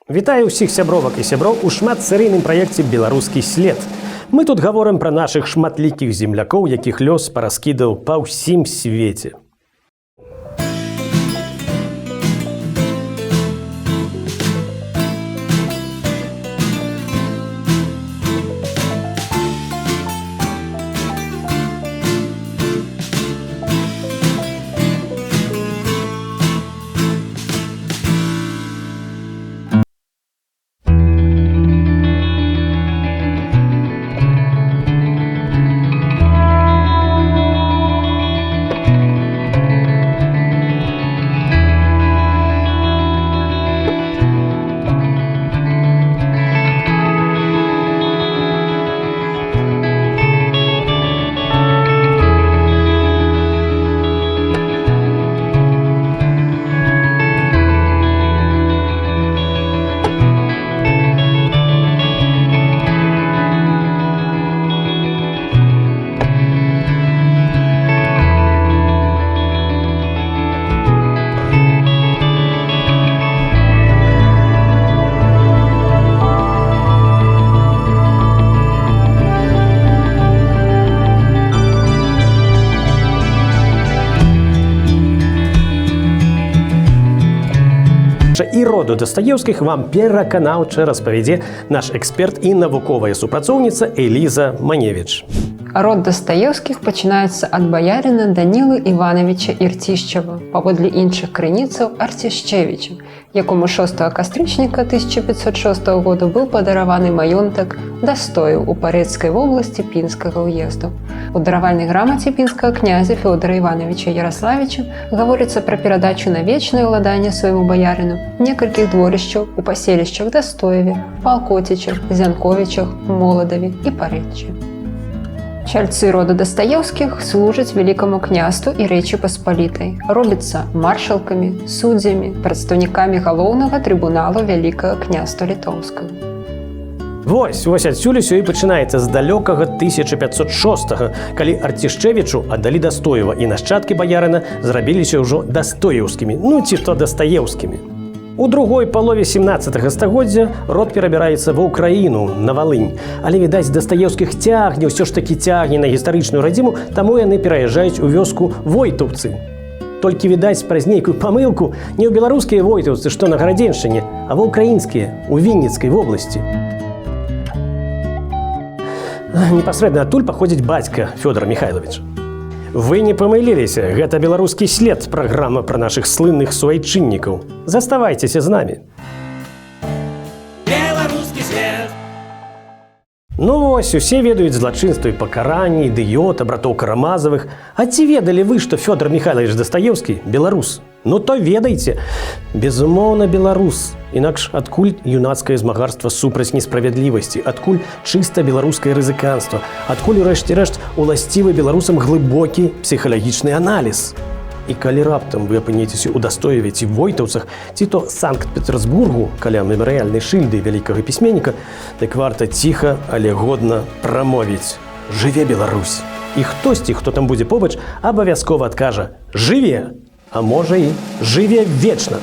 Вітаю ўсіх сябровак і сяброў у шматсерыйным праекце «Беларускі след». Мы тут гаворым пра нашых шматлікіх землякоў, якіх лёс параскідаў па ўсім свеце. І роду Дастаеўскіх вам пераканаўча распавядзе наш эксперт і навуковая супрацоўніца Эліза Маневіч. Род Дастаеўскіх пачынаецца ад баярына Данілы Івановича Ірцішчава, паводле іншых крыніцаў Арцішчевіча, якому 6 кастрычніка 1506 года быў падараваны маёнтак Дастояў у Парэцкай вобласці Пінскага ўезду. У даравальнай грамаце пінскага князя Фёдора Івановича Яраславіча гаворыцца пра перадачу на вечнае ўладанне свайму баярыну некалькіх дворышчаў у паселішчах Дастоеве, Палкоцічах, Зянковічах, Моладаве і Парэччы. Чальцы рода Дастаеўскіх служаць вялікаму княству і Рэчы Паспалітай, робяцца маршалкамі, суддзямі, прадстаўнікамі галоўнага трыбунала Вялікага княства Літоўскага. Вось адсюль усё і пачынаецца з далёкага 1506-го, калі Арцішчевічу аддалі Дастоева і нашчадкі баярына зрабіліся ўжо дастаеўскімі, ці то дастаеўскімі. У другой палове 17-го стагоддзя род перабіраецца ва ўкраіну, на Валынь. Але, відаць, Дастаеўскіх цягне, ўсё ж такі цягне на гістарычную радзіму, таму яны пераязджаюць у вёску Войтаўцы. Толькі, відаць, праз нейкую памылку не ў беларускія Войтаўцы, што на Гарадзеншчыне, а ва ўкраінскія, у Вінніцкай вобласці. Непасрэдна адтуль паходзіць бацька Фёдор Михайлович. Вы не памыліліся, гэта «Беларускі след», праграма пра нашых слынных суайчыннікаў. Заставайцеся з намі. Беларускі след. Вось, усе ведаюць злачынства і пакаранні, ідыёта, братоў Карамазавых. А ці ведалі вы, што Фёдор Михайлович Дастаеўскі беларус? То ведайце. Безумоўна, беларус. Інакш адкуль юнацкае змагарства супраць несправядлівасці, адкуль чыста беларускае рызыканства, адкуль, урэшце рэшт, уласцівы беларусам глыбокі псіхалагічны аналіз. І калі раптам вы апынецеся ў Дастоеве ці Войтаўцах, ці то Санкт-Петербургу, каля мемарыяльнай шыльды вялікага пісьменніка, дык варта ціха, але годна прамовіць: «Жыве Беларусь!» І хтосьці, хто там будзе побач, абавязкова адкажа: «Жыве!» А можа і «Жыве вечна!»